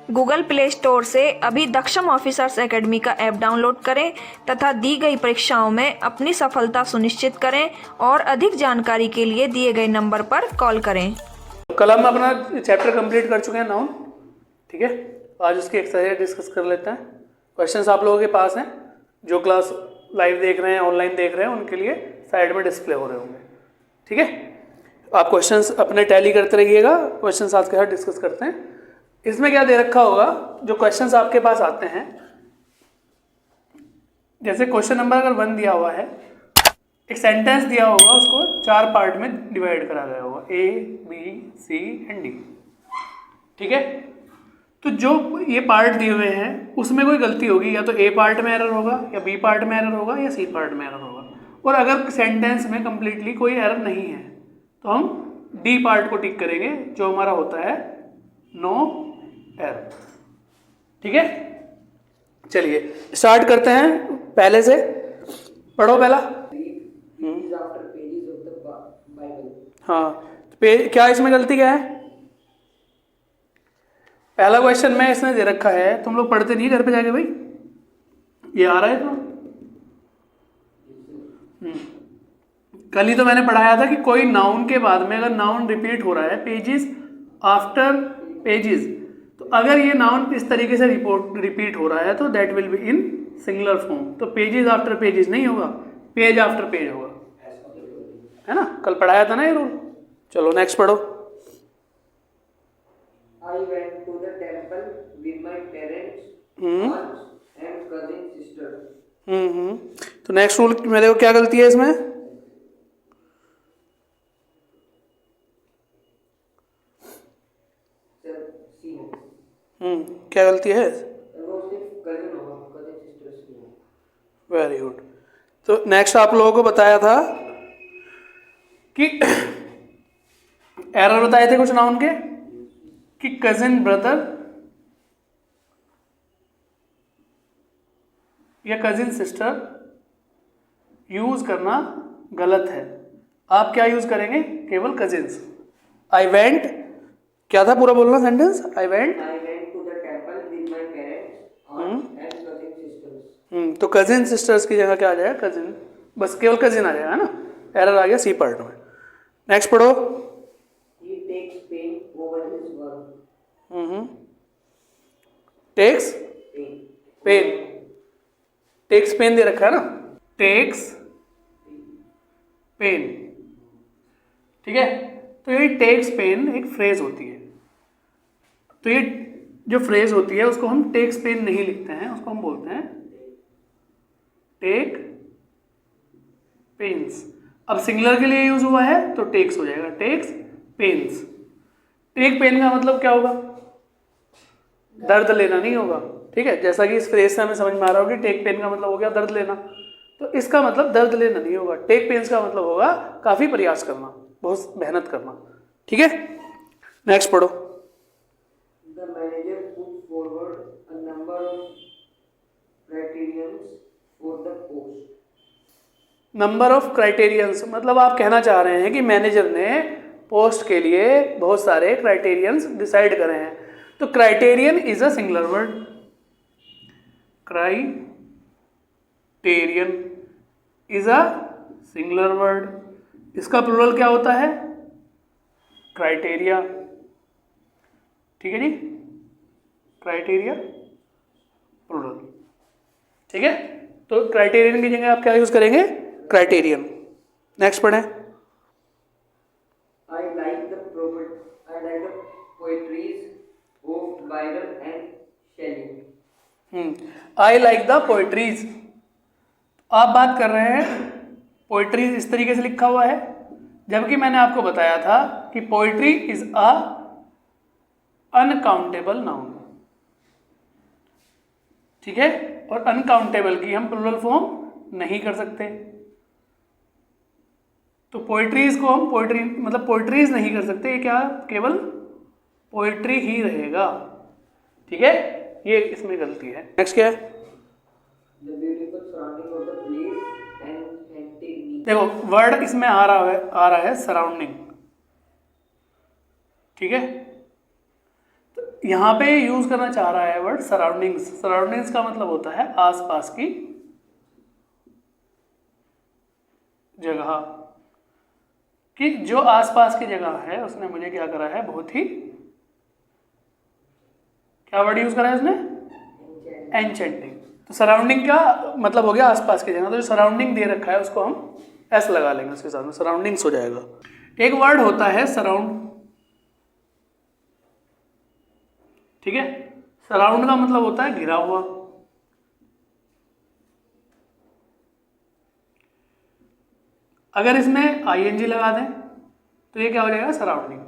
Google play store से अभी दक्षम officers academy का ऐप डाउनलोड करें तथा दी गई परीक्षाओं में अपनी सफलता सुनिश्चित करें और अधिक जानकारी के लिए दिए गए नंबर पर कॉल करें। कल हम अपना चैप्टर कंप्लीट कर चुके हैं नाउन, ठीक है। आज उसकी एक्सरसाइज डिस्कस कर लेते हैं। क्वेश्चंस आप लोगों के पास हैं, जो क्लास लाइव देख रहे हैं, ऑनलाइन देख रहे हैं, उनके लिए साइड में डिस्प्ले हो रहे होंगे, ठीक है। आप क्वेश्चंस अपने टैली करते रहिएगा, क्वेश्चंस आपके साथ डिस्कस करते हैं। इसमें क्या दे रखा होगा, जो क्वेश्चंस आपके पास आते हैं, जैसे क्वेश्चन नंबर अगर 1 दिया हुआ है, एक सेंटेंस दिया होगा, उसको 4 पार्ट में डिवाइड करा गया होगा, A, B, C and D, ठीक है। तो जो ये पार्ट दिए हुए हैं उसमें कोई गलती होगी, या तो A पार्ट में एरर होगा, या B पार्ट में एरर होगा, या C पार्ट में एरर होगा। और अगर सेंटेंस में कंप्लीटली कोई एरर नहीं है तो हम D पार्ट को टिक करेंगे, जो हमारा होता है नो एरर, ठीक है। चलिए स्टार्ट करते हैं, पहले से पढ़ो पहला। हाँ, क्या इसमें गलती क्या है? पहला क्वेश्चन में इसने दे रखा है, तुम लोग पढ़ते नहीं घर पे जाके भाई, ये आ रहा है तो कल ही तो मैंने पढ़ाया था कि कोई नाउन के बाद में अगर नाउन रिपीट हो रहा है पेजेस आफ्टर पेजेस, तो अगर ये नाउन इस तरीके से रिपीट हो रहा है तो that will be in singular form. तो पेजेस आफ्टर पेजेस नहीं होगा, पेज आफ्टर पेज होगा, है ना, कल पढ़ाया था ना ये रूल। चलो नेक्स्ट पढ़ो। I went to the temple with my parents, aunts and cousin sisters. तो नेक्स्ट रूल में देखो क्या गलती है इसमें। क्या गलती है? Very good. तो नेक्स्ट आप लोगों को बताया था कि एरर बताए थे कुछ नाउन के, कि कजिन ब्रदर या कजिन सिस्टर यूज करना गलत है। आप क्या यूज करेंगे? केवल कजिन्स। आई वेंट, क्या था पूरा बोलना sentence? I went to the temple with my parents, aunts and cousin sisters. तो कजिन सिस्टर्स की जगह क्या आ जाएगा? कजिन, बस केवल कजिन आ जाएगा, है ना। एरर आ गया सी पार्ट में। नेक्स्ट पढ़ो। He takes pain over his work. Takes Pain. Pain, takes pain दे रखा है ना, टेक्स पेन, ठीक है। तो ये टेक्स पेन एक फ्रेज होती है, तो ये जो फ्रेज होती है उसको हम टेक्स पेन नहीं लिखते हैं, उसको हम बोलते हैं टेक पेन्स। अब सिंगुलर के लिए यूज हुआ है तो टेक्स हो जाएगा, टेक्स पेन्स। टेक पेन का मतलब क्या होगा? दर्द लेना नहीं होगा, ठीक है। जैसा कि इस फ्रेज से हमें समझ में आ रहा होगा कि टेक पेन का मतलब हो गया दर्द लेना, तो इसका मतलब दर्द लेना नहीं होगा। टेक पेन्स का मतलब होगा काफी प्रयास करना, बहुत मेहनत करना, ठीक है। नेक्स्ट पढ़ो। The manager put forward a number of criterions for the post. Number of criterions मतलब आप कहना चाह रहे हैं कि मैनेजर ने पोस्ट के लिए बहुत सारे क्राइटेरियंस डिसाइड करे हैं। तो criterion is a singular word, criterion is a singular word. इसका प्लूरल क्या होता है? क्राइटेरिया, ठीक है जी, क्राइटेरिया प्लूरल, ठीक है। तो क्राइटेरियन की जगह आप क्या यूज करेंगे? क्राइटेरियन। नेक्स्ट पढ़ें। I like the poetries of Byron and Shelley. I like the poetries. आप बात कर रहे हैं पोएट्रीज इस तरीके से लिखा हुआ है, जबकि मैंने आपको बताया था कि poetry is a uncountable noun, ठीक है। और अनकाउंटेबल की हम प्लूरल फॉर्म नहीं कर सकते, तो पोएट्रीज को हम पोएट्री मतलब पोएट्रीज नहीं कर सकते, ये क्या केवल पोएट्री ही रहेगा, ठीक है। ये इसमें गलती है। नेक्स्ट क्या है? The beautiful surrounding of the place enchanted me. देखो वर्ड इसमें आ रहा है सराउंडिंग, ठीक है। तो यहाँ पे यूज करना चाह रहा है वर्ड सराउंडिंग्स। सराउंडिंग्स का मतलब होता है आसपास की जगह, कि जो आसपास की जगह है उसने मुझे क्या करा है, बहुत ही, क्या वर्ड यूज करा है उसने, एन्चेंटिंग। तो सराउंडिंग का मतलब हो गया आसपास की जगह, तो जो सराउंडिंग दे रखा है उसको हम एस लगा लेंगे, उसके साथ में सराउंडिंग्स हो जाएगा। एक वर्ड होता है सराउंड, ठीक है। सराउंड का मतलब होता है घिरा हुआ। अगर इसमें आईएनजी लगा दें तो ये क्या हो जाएगा, सराउंडिंग,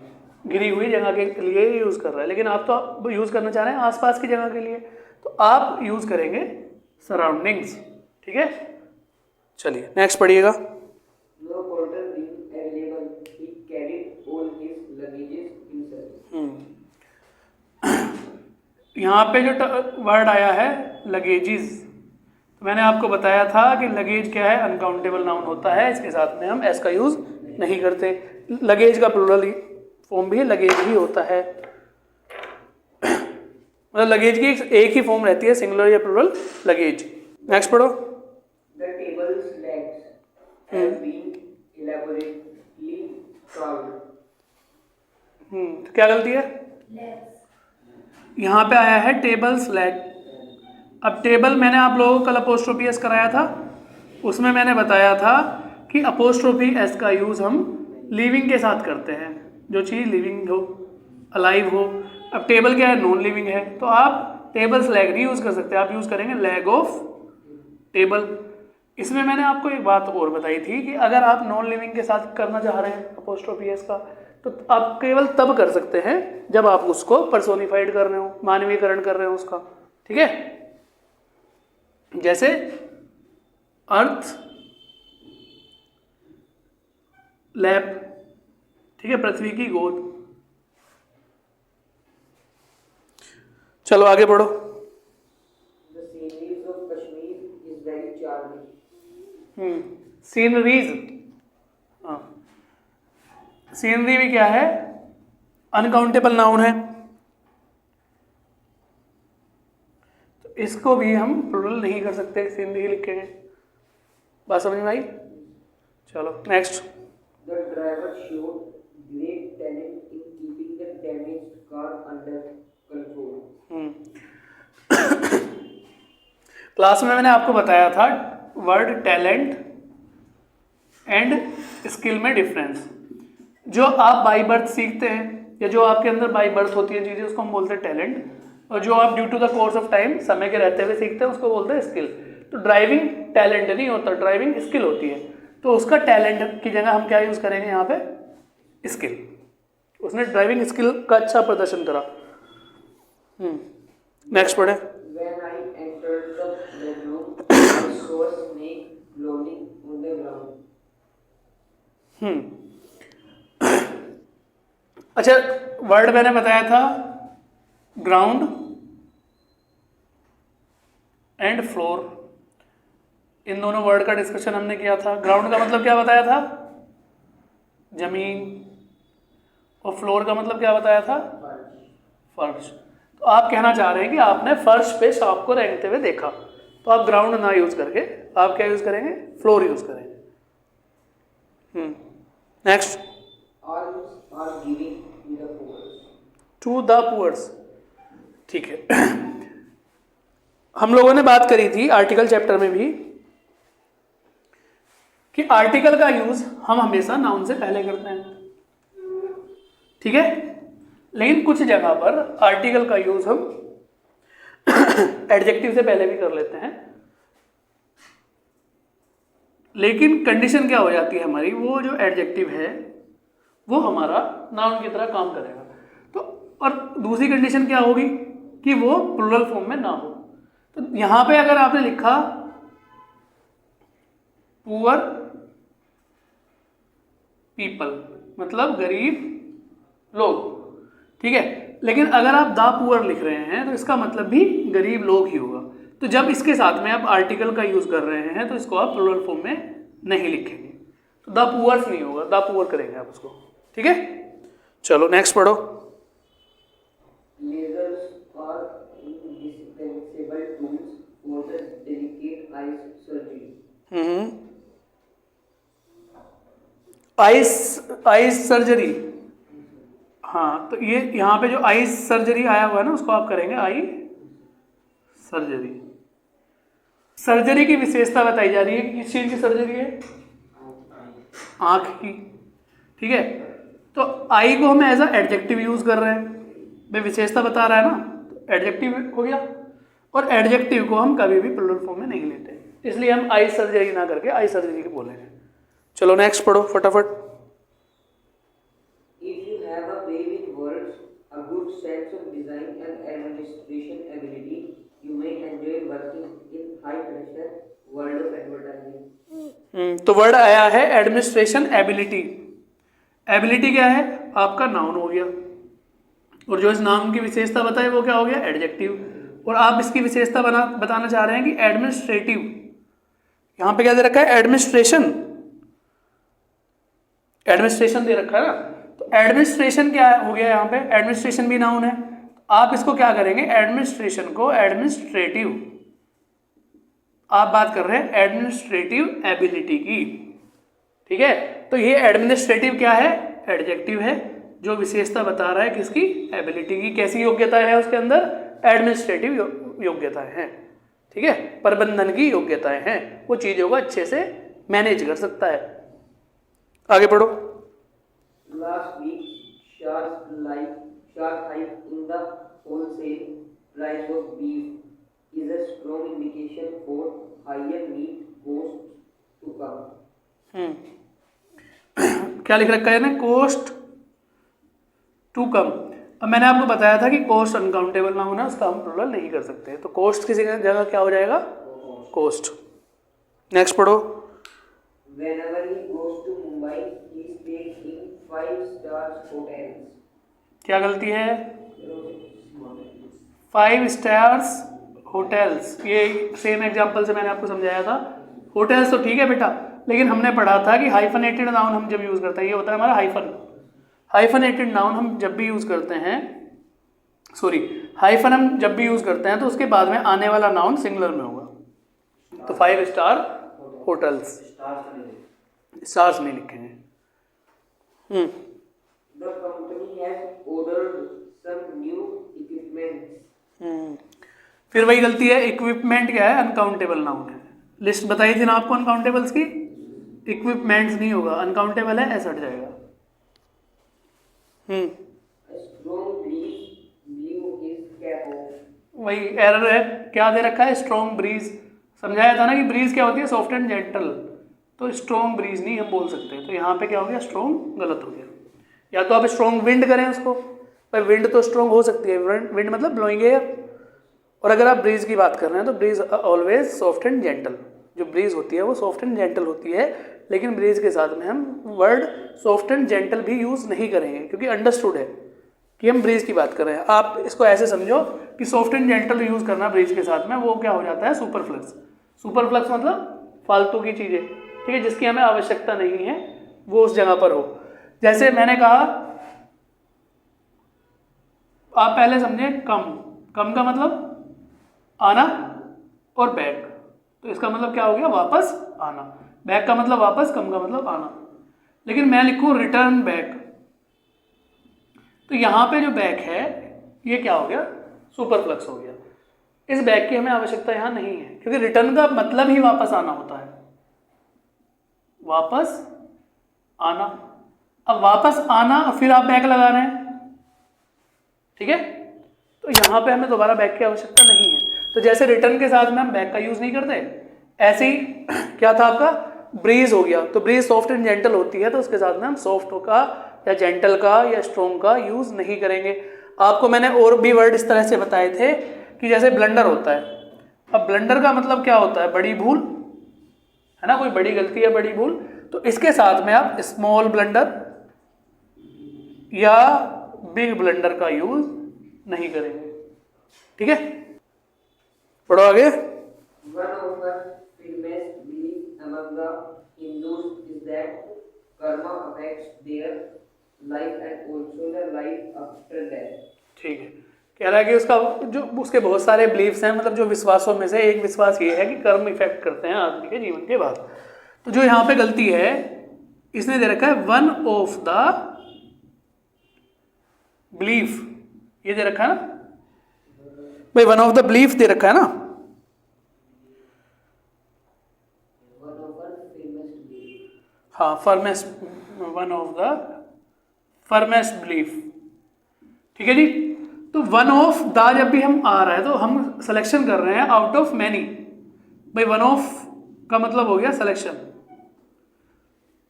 घिरी हुई जगह के लिए यूज कर रहा है। लेकिन आप तो यूज करना चाह रहे हैं आसपास की जगह के लिए, तो आप यूज करेंगे सराउंडिंग्स, ठीक है। चलिए नेक्स्ट पढ़िएगा। No porter being available, he carried all his luggages himself. यहाँ पे जो वर्ड आया है लगेजेस, तो मैंने आपको बताया था कि लगेज क्या है, अनकाउंटेबल नाउन होता है, इसके साथ में हम एस का यूज नहीं करते। लगेज का प्लूरल फॉर्म भी लगेज ही होता है, मतलब लगेज की एक ही फॉर्म रहती है, सिंगुलर या प्लूरल लगेज। नेक्स्ट पढ़ो। The table's legs have been elaborately carved. तो क्या गलती है, यहाँ पे आया है टेबल्स लेग। अब टेबल मैंने आप लोगों को कल अपोस्ट्रोफी एस कराया था, उसमें मैंने बताया था कि अपोस्ट्रोफी एस का यूज हम लिविंग के साथ करते हैं, जो चीज़ लिविंग हो, अलाइव हो। अब टेबल क्या है, नॉन लिविंग है, तो आप टेबल्स लेग नहीं यूज कर सकते, आप यूज करेंगे लेग ऑफ टेबल। इसमें मैंने आपको एक बात और बताई थी कि अगर आप नॉन लिविंग के साथ करना चाह रहे हैं अपोस्ट्रोफी एस का, तो आप केवल तब कर सकते हैं जब आप उसको पर्सोनिफाइड कर रहे हो, मानवीयकरण कर रहे हो उसका, ठीक है। जैसे अर्थ, लैप, ठीक है, पृथ्वी की गोद। चलो आगे बढ़ो। The sceneries of Kashmir is very charming. Sceneries, हाँ, सीनरी भी क्या है, अनकाउंटेबल नाउन है, तो इसको भी हम प्लूरल नहीं कर सकते, सीनरी लिखेंगे। बात समझ में आई? चलो next. The driver showed great talent in keeping the damaged car under control. Class में मैंने आपको बताया था वर्ड टैलेंट एंड स्किल में डिफरेंस। जो आप बाई बर्थ सीखते हैं या जो आपके अंदर बाई बर्थ होती है चीज़ें, उसको हम बोलते हैं टैलेंट, और जो आप due to the course of time, समय के रहते हुए सीखते हैं, उसको बोलते हैं स्किल। तो ड्राइविंग टैलेंट नहीं होता, ड्राइविंग स्किल होती है, तो उसका टैलेंट की जगह हम क्या यूज़ करेंगे यहाँ पे, स्किल। उसने ड्राइविंग स्किल का अच्छा प्रदर्शन करा। नेक्स्ट पढ़े। When I entered the bedroom, I saw a snake crawling on the ground. अच्छा, वर्ड मैंने बताया था ग्राउंड एंड फ्लोर, इन दोनों वर्ड का डिस्कशन हमने किया था। ग्राउंड का मतलब क्या बताया था, जमीन, और फ्लोर का मतलब क्या बताया था, फर्श। तो आप कहना चाह रहे हैं कि आपने फर्श पे सांप को रेंगते हुए देखा, तो आप ग्राउंड ना यूज करके आप क्या यूज करेंगे, फ्लोर यूज करेंगे। Next. Alms are giving to the poor. To the poors, ठीक है। हम लोगों ने बात करी थी आर्टिकल चैप्टर में भी कि आर्टिकल का यूज हम हमेशा नाउन से पहले करते हैं, ठीक है। लेकिन कुछ जगह पर आर्टिकल का यूज हम एडजेक्टिव से पहले भी कर लेते हैं, लेकिन कंडीशन क्या हो जाती है हमारी, वो जो एडजेक्टिव है वो हमारा नाउन की तरह काम करेगा। तो और दूसरी कंडीशन क्या होगी कि वो प्लूरल फॉर्म में ना हो। तो यहां पे अगर आपने लिखा पुअर पीपल, मतलब गरीब लोग, ठीक है, लेकिन अगर आप द पुअर लिख रहे हैं तो इसका मतलब भी गरीब लोग ही होगा। तो जब इसके साथ में आप आर्टिकल का यूज कर रहे हैं तो इसको आप प्लूरल फॉर्म में नहीं लिखेंगे, तो द पुअर्स नहीं होगा, द पुअर करेंगे आप उसको, ठीक है। चलो नेक्स्ट पढ़ो। Lasers surgery. Ice surgery. हाँ, तो ये यहाँ पे जो आइस सर्जरी आया हुआ है ना, उसको आप करेंगे आई सर्जरी। सर्जरी की विशेषता बताई जा रही है कि किस चीज की सर्जरी है? आंख की। ठीक है, तो आई को हम एज अ एडजेक्टिव यूज कर रहे हैं, भाई विशेषता बता रहा है ना, तो एडजेक्टिव हो गया। और एडजेक्टिव को हम कभी भी प्लूरल फॉर्म में नहीं लेते, इसलिए हम आई सर्जरी ना करके आई सर्जरी बोलेंगे। चलो नेक्स्ट पढ़ो फटाफट। If you have a way with words, a good sense of design and administration ability, you may enjoy working in high pressure world of advertising. तो वर्ड आया है administration ability. Ability क्या है? आपका नाउन हो गया, और जो इस नाउन की विशेषता बताए वो क्या हो गया? एडजेक्टिव। और आप इसकी विशेषता बताना चाह रहे हैं कि एडमिनिस्ट्रेटिव। यहां पे क्या दे रखा है? एडमिनिस्ट्रेशन। एडमिनिस्ट्रेशन दे रखा है ना, तो एडमिनिस्ट्रेशन क्या हो गया? यहाँ पे एडमिनिस्ट्रेशन भी नाउन है, आप इसको क्या करेंगे? एडमिनिस्ट्रेशन को एडमिनिस्ट्रेटिव। आप बात कर रहे हैं एडमिनिस्ट्रेटिव एबिलिटी की। ठीक है, तो ये एडमिनिस्ट्रेटिव क्या है? एडजेक्टिव है, जो विशेषता बता रहा है किसकी? एबिलिटी की। कैसी योग्यता है उसके अंदर? एडमिनिस्ट्रेटिव योग्यताएं हैं। ठीक है, प्रबंधन की योग्यताएं हैं, वो चीजों को अच्छे से मैनेज कर सकता है। आगे पढ़ो। Last week, sharp hike in the wholesale price of beef is a strong indication for higher meat costs to come. क्या लिख रखा है ना? Cost to come. अब मैंने आपको बताया था कि कोस्ट अनकाउंटेबल ना होना, उसका हम प्लूरल नहीं कर सकते, तो कोस्ट की जगह क्या हो जाएगा? कोस्ट। नेक्स्ट पढ़ो। Whenever he goes to Mumbai, he stays in 5-star hotels. क्या गलती है? 5 स्टार्स होटल्स। ये सेम एग्जांपल से मैंने आपको समझाया था। होटल्स तो ठीक है बेटा, लेकिन हमने पढ़ा था कि हाइफनेटेड नाउन हम जब यूज करते हैं, ये होता है हमारा हाइफनेटेड नाउन हम जब भी यूज करते हैं, हाइफन हम जब भी यूज करते हैं तो उसके बाद में आने वाला नाउन सिंगुलर में होगा। तो 5 स्टार होटल्स, स्टार्स नहीं लिखेंगे। The company has ordered some new equipment. फिर वही गलती है, इक्विपमेंट क्या है? अनकाउंटेबल नाउन है। लिस्ट बताई थी ना आपको अनकाउंटेबल्स की, इक्विपमेंट्स नहीं होगा, अनकाउंटेबल है, ऐसा हट जाएगा। A strong breeze blew his cap off. वही एरर है, क्या दे रखा है? Strong breeze. समझाया था ना कि ब्रीज क्या होती है? सॉफ्ट एंड जेंटल, तो स्ट्रॉन्ग ब्रीज नहीं हम बोल सकते, तो यहाँ पे क्या हो गया? स्ट्रॉन्ग गलत हो गया। या तो आप स्ट्रॉन्ग विंड करें उसको, भाई विंड तो स्ट्रॉन्ग हो सकती है, विंड मतलब ब्लोइंग एयर। और अगर आप ब्रीज की बात कर रहे हैं तो breeze always soft and gentle. जो ब्रीज होती है वो सॉफ्ट एंड जेंटल होती है, लेकिन ब्रीज के साथ में हम वर्ड सॉफ्ट एंड जेंटल भी यूज नहीं करेंगे, क्योंकि अंडरस्टूड है कि हम ब्रीज की बात कर रहे हैं। आप इसको ऐसे समझो कि सॉफ्ट एंड जेंटल यूज करना ब्रीज के साथ में, वो क्या हो जाता है? सुपरफ्लक्स। सुपरफ्लक्स मतलब फालतू की चीजें, ठीक है, जिसकी हमें आवश्यकता नहीं है, वो उस जगह पर हो। जैसे मैंने कहा, आप पहले समझे कम का मतलब आना और बैक, तो इसका मतलब क्या हो गया? वापस आना। बैक का मतलब वापस, कम का मतलब आना। लेकिन मैं लिखूं रिटर्न बैक, तो यहां पे जो बैक है ये क्या हो गया? सुपरफ्लक्स हो गया। इस बैक की हमें आवश्यकता यहां नहीं है, क्योंकि रिटर्न का मतलब ही वापस आना होता है, वापस आना। अब वापस आना और फिर आप बैक लगा रहे हैं, ठीक है, तो यहां पे हमें दोबारा बैक की आवश्यकता नहीं है। तो जैसे रिटर्न के साथ में हम बैक का यूज नहीं करते, ऐसे ही क्या था आपका? ब्रीज हो गया, तो ब्रीज सॉफ्ट एंड जेंटल होती है, तो उसके साथ में हम सॉफ्ट का या जेंटल का या स्ट्रॉन्ग का यूज नहीं करेंगे। आपको मैंने और भी वर्ड इस तरह से बताए थे कि जैसे ब्लंडर होता है। अब ब्लंडर का मतलब क्या होता है? बड़ी भूल, है ना, कोई बड़ी गलती है, बड़ी भूल। तो इसके साथ में आप स्मॉल ब्लंडर या बिग ब्लंडर का यूज नहीं करेंगे, ठीक है। पढ़ो आगे। One of the firmest beliefs among the Hindus is that karma affects their life and also the life after death. ठीक है, कह रहा है कि उसका जो उसके बहुत सारे बिलीफ्स हैं, मतलब जो विश्वासों में से एक विश्वास ये है कि कर्म इफेक्ट करते हैं आदमी के जीवन के बाद। तो जो यहाँ पे गलती है, इसने दे रखा है वन ऑफ द बिलीफ, ये दे रखा है ना भाई, वन ऑफ द बिलीफ दे रखा है ना। हाँ, फर्मेस्ट, वन ऑफ द फर्मेस्ट बिलीफ, ठीक है जी। तो वन ऑफ द जब भी हम आ रहा है तो हम सिलेक्शन कर रहे हैं आउट ऑफ मैनी। भाई वन ऑफ का मतलब हो गया सिलेक्शन,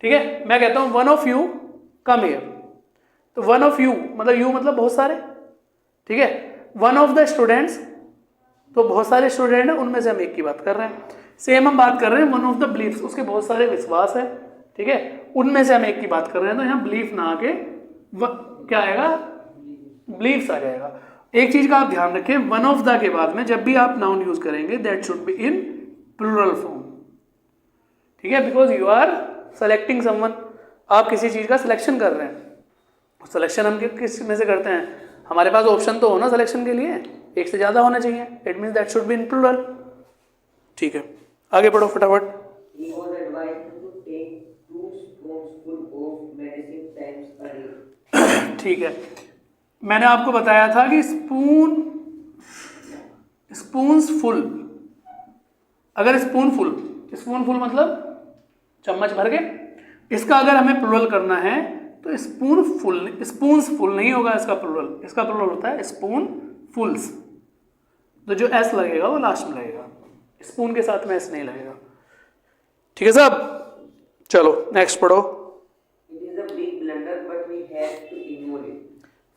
ठीक है। मैं कहता हूं one of you come here, तो वन ऑफ यू मतलब यू मतलब बहुत सारे, ठीक है। वन ऑफ द स्टूडेंट्स, तो बहुत सारे स्टूडेंट हैं, उनमें से हम एक की बात कर रहे हैं। सेम हम बात कर रहे हैं वन ऑफ द बिलीफ्स, उसके बहुत सारे विश्वास है, ठीक है, उनमें से हम एक की बात कर रहे हैं। तो यहाँ बिलीफ ना आके क्या आएगा, बिलीफ्स आ जाएगा। एक चीज का आप ध्यान रखें, वन ऑफ द के बाद में जब भी आप नाउन यूज करेंगे that should be in plural form, ठीक है, because you are selecting someone, आप किसी चीज का सिलेक्शन कर रहे हैं। सिलेक्शन हम किस में से करते हैं, हमारे पास ऑप्शन तो हो ना सिलेक्शन के लिए, एक से ज्यादा होना चाहिए, it means that should be in plural, ठीक है। आगे बढ़ो फटाफट। He was advised to take 2 spoonsful of medicine times a day. ठीक है, मैंने आपको बताया था कि स्पून्स फुल, अगर स्पूनफुल मतलब चम्मच भर के, इसका अगर हमें प्लूरल करना है तो स्पून्स फुल नहीं होगा इसका प्लूरल होता है स्पून फुल्स। तो जो एस लगेगा वो लास्ट में लगेगा, स्पून के साथ में एस नहीं लगेगा, ठीक है साहब। चलो नेक्स्ट पढ़ो। It is a big blunder, but we have to ignore it.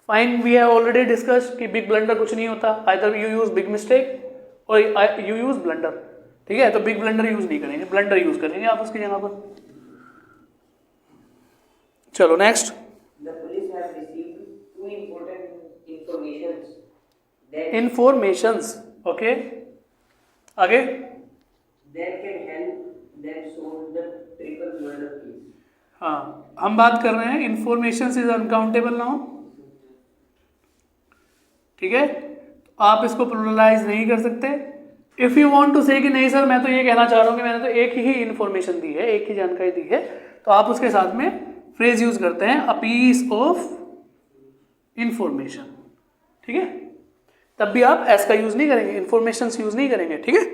Fine, we have already discussed कि बिग ब्लंडर कुछ नहीं होता, either you use big mistake और यू यूज ब्लंडर, ठीक है। तो बिग ब्लंडर यूज नहीं करेंगे, ब्लंडर यूज करेंगे आप उसकी जगह पर। चलो next. The police have received 2 important informations, okay, आगे। that can help them solve the triple murder case. हाँ, हम बात कर रहे हैं इन्फॉर्मेशन इज अनकाउंटेबल नाउन, ठीक है। आप इसको प्लुरलाइज नहीं कर सकते। इफ यू वांट टू से कि नहीं सर मैं तो ये कहना चाह रहा हूँ कि मैंने तो एक ही इन्फॉर्मेशन दी है, एक ही जानकारी दी है, तो आप उसके साथ में फ्रेज यूज करते हैं अ पीस ऑफ इंफॉर्मेशन, ठीक है। तब भी आप एस का यूज नहीं करेंगे, इन्फॉर्मेशन यूज नहीं करेंगे, ठीक है।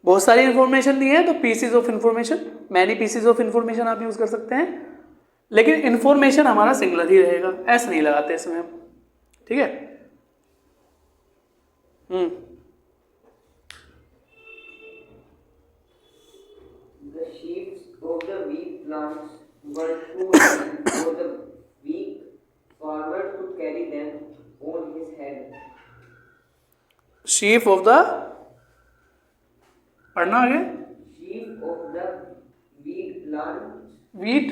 बहुत सारी इंफॉर्मेशन दी है तो pieces of information, many pieces of information आप यूज कर सकते हैं, लेकिन इंफॉर्मेशन हमारा सिंगुलर ही रहेगा, एस नहीं लगाते इसमें हम, ठीक है। The sheaves of the wheat plants were too heavy for the weak farmer to carry them on his head. Sheath of the, पढ़ना आगे। Sheaf of the wheat wheat,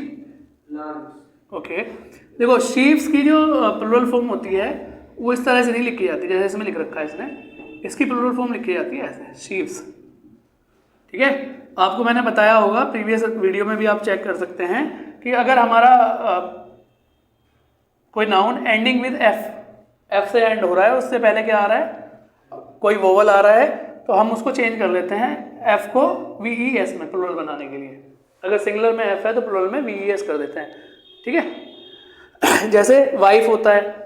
plants. Okay. देखो शीप्स की जो प्लूरल फॉर्म होती है वो इस तरह से नहीं लिखी जाती जैसे इसमें लिख रखा है इसने, इसकी प्लूरल फॉर्म लिखी जाती है ऐसे, शीप्स, ठीक है। आपको मैंने बताया होगा प्रीवियस वीडियो में भी, आप चेक कर सकते हैं कि अगर हमारा कोई नाउन एंडिंग विद एफ से एंड हो रहा है, उससे पहले क्या आ रहा है, कोई वोवल आ रहा है, तो हम उसको चेंज कर लेते हैं एफ को VES में प्लूरल बनाने के लिए। अगर सिंगुलर में एफ है तो प्लूरल में VES कर देते हैं, ठीक है। जैसे वाइफ होता है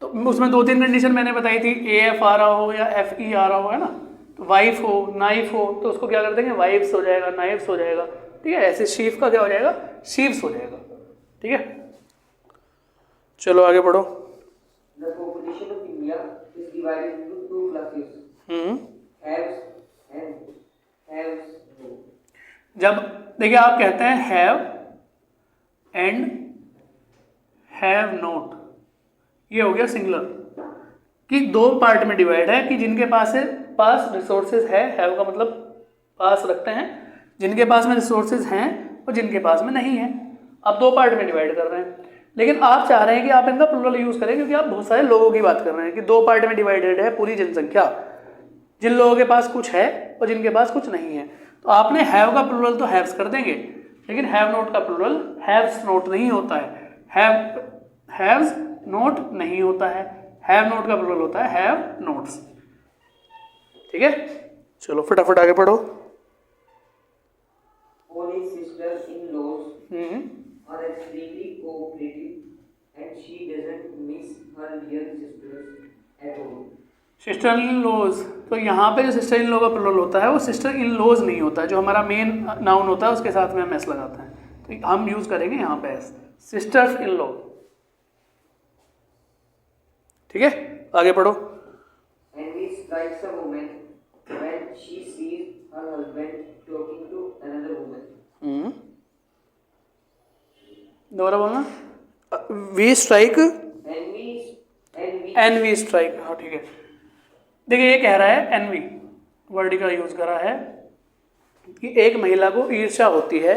तो उसमें 2-3 कंडीशन मैंने बताई थी, AF आ रहा हो या FE आ रहा हो, है ना। तो वाइफ हो, नाइफ हो, तो उसको क्या कर देंगे, वाइफ्स हो जाएगा, नाइफ्स हो जाएगा, ठीक है। ऐसे शीफ का क्या हो जाएगा, शीफ्स हो जाएगा, ठीक है। चलो आगे बढ़ो। The population of India is divided into 2 classes. Haves and haves not. जब देखिए आप कहते हैं हैव एंड हैव नॉट, ये हो गया सिंगुलर, कि 2 पार्ट में डिवाइड है, कि जिनके पास रिसोर्सेज है, हैव का मतलब पास रखते हैं, जिनके पास में रिसोर्सेज हैं और जिनके पास में नहीं है। आप 2 पार्ट में डिवाइड कर रहे हैं, लेकिन आप चाह रहे हैं कि आप इनका प्लूरल यूज करें, क्योंकि आप बहुत सारे लोगों की बात कर रहे हैं कि 2 पार्ट में डिवाइडेड है पूरी जनसंख्या, जिन लोगों के पास कुछ है और जिनके पास कुछ नहीं है। तो आपने हैव का प्लूरल तो हैव्स कर देंगे, लेकिन हैव नॉट का प्लूरल हैव्स नॉट नहीं होता है, हैव्स नोट नहीं होता है नोट का प्लूरल होता है हैव नोट्स। ठीक है, चलो फटाफट आगे पढ़ो। All his sisters-in-laws are extremely cooperative and she doesn't miss her real sisters at all. Sister in laws, तो यहाँ पे जो सिस्टर इन लॉ का प्लूरल होता है वो सिस्टर इन लॉज नहीं होता है, जो हमारा मेन नाउन होता है उसके साथ में हम एस लगाते हैं, तो हम यूज करेंगे यहाँ पे एस, सिस्टर्स इन लॉ। ठीक है, आगे पढ़ो। Envy strikes a woman when she sees her husband talking to another woman. दोबारा बोलना। We strike, Envy envy strike, हाँ ठीक है। देखिए ये कह रहा है एनवी वर्ड का यूज करा है कि एक महिला को ईर्ष्या होती है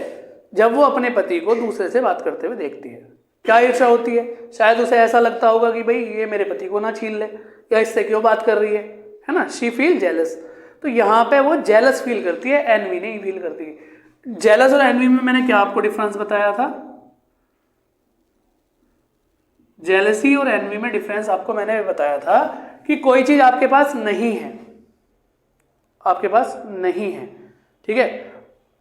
जब वो अपने पति को दूसरे से बात करते हुए देखती है। क्या ईर्ष्या होती है? शायद उसे ऐसा लगता होगा कि भाई ये मेरे पति को ना छीन ले, या इससे क्यों बात कर रही है ना, शी फील जेलस। तो यहाँ पे वो जेलस फील करती है, एनवी नहीं फील करती है। जेलस और एनवी में मैंने क्या आपको डिफरेंस बताया था? जेलसी और एनवी में डिफरेंस आपको मैंने बताया था कि कोई चीज आपके पास नहीं है, आपके पास नहीं है, ठीक है,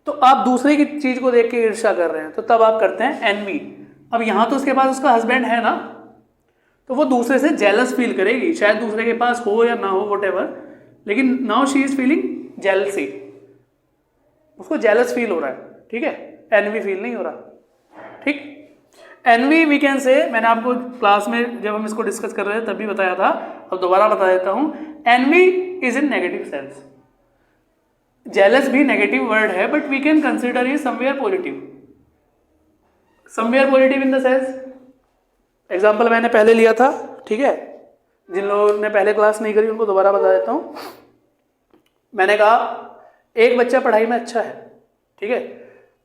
तो आप दूसरे की चीज को देख के ईर्ष्या कर रहे हैं, तो तब आप करते हैं एनवी। अब यहां तो उसके पास उसका हस्बैंड है ना, तो वो दूसरे से जेलस फील करेगी, शायद दूसरे के पास हो या ना हो व्हाटएवर, लेकिन now she is feeling jealousy, उसको जेलस फील हो रहा है। ठीक है, एनवी फील नहीं हो रहा। ठीक, एनवी वी कैन से, मैंने आपको क्लास में जब हम इसको डिस्कस कर रहे थे तब भी बताया था, अब दोबारा बता देता हूं। Envy is in negative sense, jealous भी नेगेटिव वर्ड है, but we can consider is somewhere positive, somewhere positive in the sense. Example मैंने पहले लिया था, ठीक है, जिन लोगों ने पहले क्लास नहीं करी उनको दोबारा बता देता हूं। मैंने कहा एक बच्चा पढ़ाई में अच्छा है, ठीक है,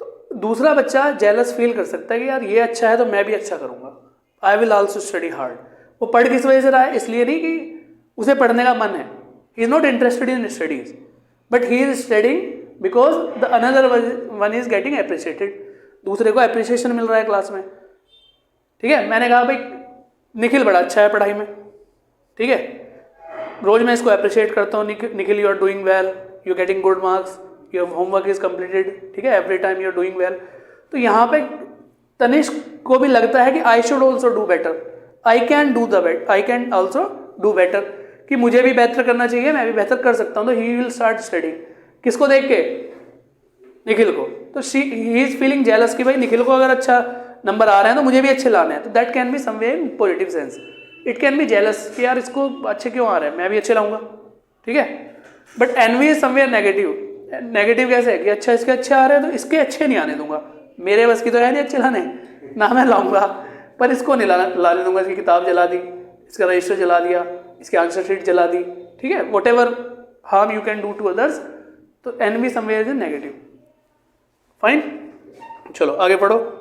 तो दूसरा बच्चा जेलस फील कर सकता है कि यार ये अच्छा है तो मैं भी अच्छा करूंगा, I will also study hard. वो पढ़ किस वजह से रहा है? इसलिए नहीं कि उसे पढ़ने का मन है, he is not interested in studies, but he is studying because the another one is getting appreciated, दूसरे को अप्रिसिएशन मिल रहा है क्लास में। ठीक है, मैंने कहा भाई निखिल बड़ा अच्छा है पढ़ाई में, ठीक है, रोज मैं इसको अप्रिशिएट करता हूँ, Nikhil you are doing well, you are getting good marks, your homework is completed, ठीक है, every time you are doing well. तो यहाँ पे तनिष्क को भी लगता है कि I should also do better, I can do the bet, I can also do better, कि मुझे भी बेहतर करना चाहिए, मैं भी बेहतर कर सकता हूँ। तो ही विल स्टार्ट स्टडिंग, किसको देख के? निखिल को। तो ही इज फीलिंग जेलस कि भाई निखिल को अगर अच्छा नंबर आ रहे हैं तो मुझे भी अच्छे लाने हैं, तो that can be somewhere in positive sense. It can be jealous कि यार इसको अच्छे क्यों आ रहे हैं, मैं भी अच्छे लाऊंगा, ठीक है। But envy is somewhere negative. Negative कैसे है कि अच्छा इसके अच्छे आ रहे हैं तो इसके अच्छे नहीं आने दूंगा, मेरे बस की तो है नहीं अच्छे लाने, ना मैं लाऊंगा, पर इसको नहीं लाने दूंगा। इसकी किताब जला दी, इसका रजिस्टर जला दिया, इसकी आंसर शीट जला दी, ठीक है, whatever harm you can do to others, तो envy somewhere is negative. Fine, चलो आगे पढ़ो।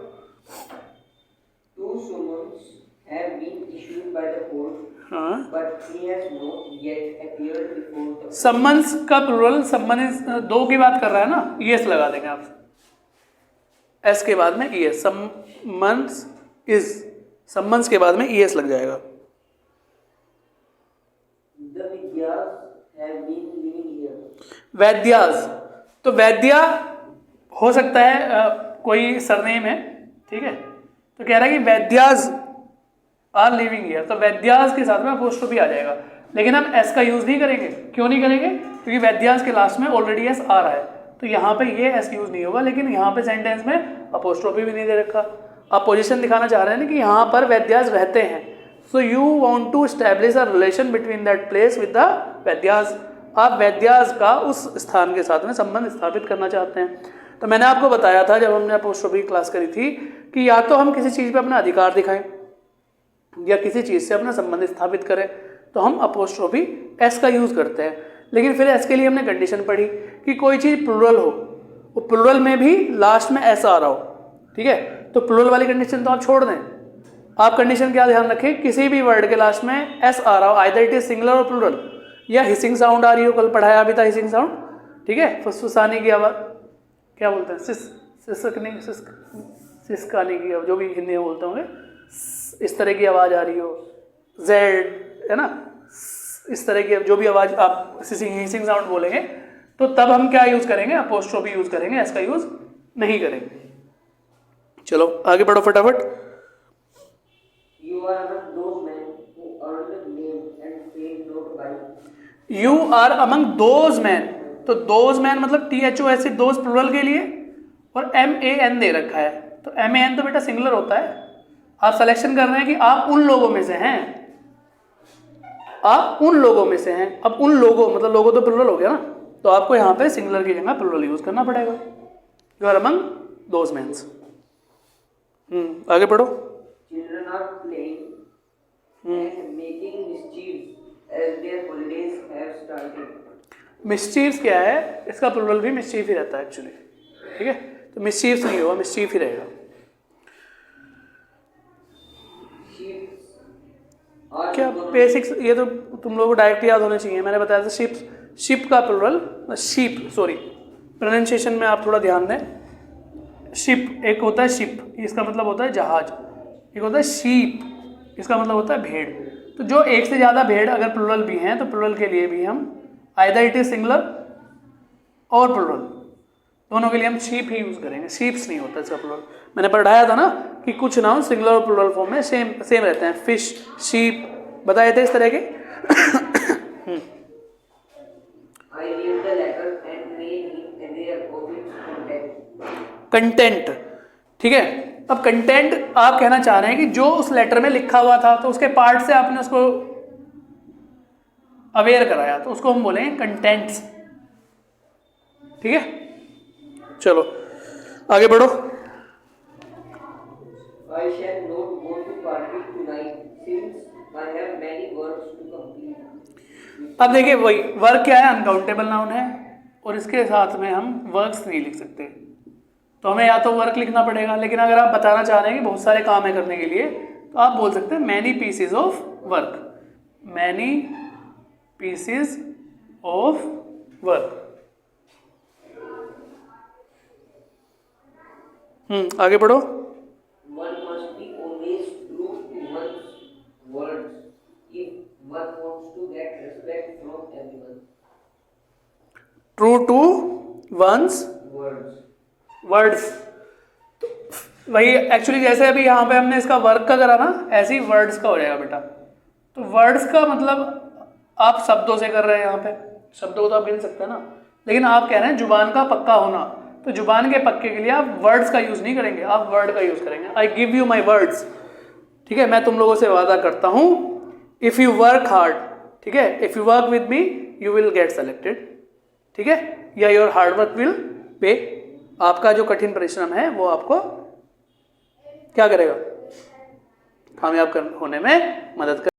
Two summons have been issued by the court, हाँ, but he has not yet appeared before the summons का प्लूरल, सम्मन is दो की बात कर रहा है ना, ईएस लगा देंगे आप, एस के बाद में ईएस, सम्मन्स इज, सम्मन्स के बाद में ईएस लग जाएगा। The Vidyas have been living here. वैद्यास, तो वैद्या हो सकता है कोई सरनेम है, ठीक है, तो कह रहा है कि वैद्यास आर लिविंग हियर, तो वैद्यास के साथ में अपोस्ट्रोफी आ जाएगा, लेकिन हम एस का यूज नहीं करेंगे। क्यों नहीं करेंगे? क्योंकि वैद्यास के लास्ट में ऑलरेडी एस आ रहा है, तो यहाँ पे ये एस यूज नहीं होगा, लेकिन यहाँ पे सेंटेंस में अपोस्ट्रोफी भी नहीं दे रखा। आप पोजीशन दिखाना चाह रहे हैं ना कि यहाँ पर वैद्यास रहते हैं, so you want to establish a relation between that place with the vaidyas. आप वैद्यास का उस स्थान के साथ में संबंध स्थापित करना चाहते हैं। तो मैंने आपको बताया था जब हमने अपोस्ट्रोफी क्लास करी थी कि या तो हम किसी चीज़ पे अपना अधिकार दिखाएं या किसी चीज़ से अपना संबंध स्थापित करें, तो हम अपोस्ट्रोफी एस का यूज़ करते हैं। लेकिन फिर एस के लिए हमने कंडीशन पढ़ी कि कोई चीज़ प्लूरल हो, वो प्लूरल में भी लास्ट में एस आ रहा हो, ठीक है, तो प्लूरल वाली कंडीशन तो आप छोड़ दें। आप कंडीशन क्या ध्यान रखें, किसी भी वर्ड के लास्ट में एस आ रहा हो, आइदर इट इज सिंगुलर और प्लूरल, या हिसिंग साउंड आ रही हो, कल पढ़ाया अभी था हिसिंग साउंड, ठीक है, फुसफुसाने की आवाज़, क्या बोलते हैं, सिसकने की, जो भी हिंदी में बोलते होंगे, इस तरह की आवाज़ आ रही हो, जेड, है ना, इस तरह की जो भी आवाज़ आप हिसिंग साउंड बोलेंगे, तो तब हम क्या यूज़ करेंगे, अपोस्ट्रोफी यूज़ करेंगे, एस का यूज़ नहीं करेंगे। चलो आगे बढ़ो फटाफट। You are among those men who earned name and fame not by you are among those man, तो दोज मैन मतलब THOS दोज प्लूरल के लिए, और MAN दे रखा है, तो MAN तो बेटा सिंगुलर होता है। आप सिलेक्शन कर रहे हैं कि आप उन लोगों में से हैं, आप उन लोगों में से हैं। अब उन लोगों मतलब लोगों तो प्लूरल हो गया ना, तो आपको यहाँ पे सिंगुलर की जगह प्लूरल यूज करना पड़ेगा। You are among those mans. आगे पढ़ो। children are playing and making mischief as their holidays have started. मिस्चीव्स क्या है, इसका प्लूरल भी मिस्चीफ ही रहता है एक्चुअली, ठीक है, तो मिस्चीव्स नहीं होगा, मिस्चीफ ही रहेगा। क्या बेसिक्स, ये तो तुम लोगों को डायरेक्ट याद होने चाहिए। मैंने बताया था शिप का प्लूरल शीप, सॉरी प्रोनाउंसिएशन में आप थोड़ा ध्यान दें। शिप एक होता है शिप, इसका मतलब होता है जहाज, एक होता है शीप, इसका मतलब होता है भेड़। तो जो एक से ज़्यादा भेड़ अगर प्लूरल भी हैं तो प्लूरल के लिए भी हम आइदर इट इज सिंगुलर और प्लूरल, दोनों के लिए हम शीप ही यूज़ करेंगे, शीप्स नहीं होता इसका प्लूरल। मैंने पढ़ाया था ना कि कुछ नाउन सिंगुलर और प्लूरल फॉर्म में सेम रहते हैं, फिश, शीप बताए थे इस तरह के। I read the letter and made him aware of its content. Content, ठीक है। अब कंटेंट आप कहना चाह रहे हैं कि जो उस लेटर में लिखा हुआ था, तो उसके पार्ट से आपने उसको अवेयर कराया, तो उसको हम बोलेंगे कंटेंट्स, ठीक है। चलो आगे बढ़ो। I shall not go to party tonight since I have many works to complete. अब देखिए वही वर्क क्या है, अनकाउंटेबल नाउन है, और इसके साथ में हम वर्क्स नहीं लिख सकते, तो हमें या तो वर्क लिखना पड़ेगा। लेकिन अगर आप बताना चाह रहे हैं कि बहुत सारे काम है करने के लिए, तो आप बोल सकते हैं many pieces of work, many pieces of work. आगे बढ़ो। One must be always true to one's words if one wants to get respect from everyone. True to ones Words. Words, वही एक्चुअली जैसे अभी यहाँ पे हमने इसका वर्क का करा ना, ऐसे ही वर्ड्स का हो जाएगा बेटा। तो वर्ड्स का मतलब आप शब्दों से कर रहे हैं, यहाँ पे शब्दों को तो आप गिन सकते हैं ना, लेकिन आप कह रहे हैं जुबान का पक्का होना, तो जुबान के पक्के के लिए आप वर्ड्स का यूज नहीं करेंगे, आप वर्ड का यूज करेंगे। I give you my words, ठीक है, मैं तुम लोगों से वादा करता हूँ। इफ यू वर्क हार्ड, ठीक है, if you work with me you will get selected, ठीक है, या your hard work will pay, आपका जो कठिन परिश्रम है वो आपको क्या करेगा, कामयाब होने में मदद करेगा।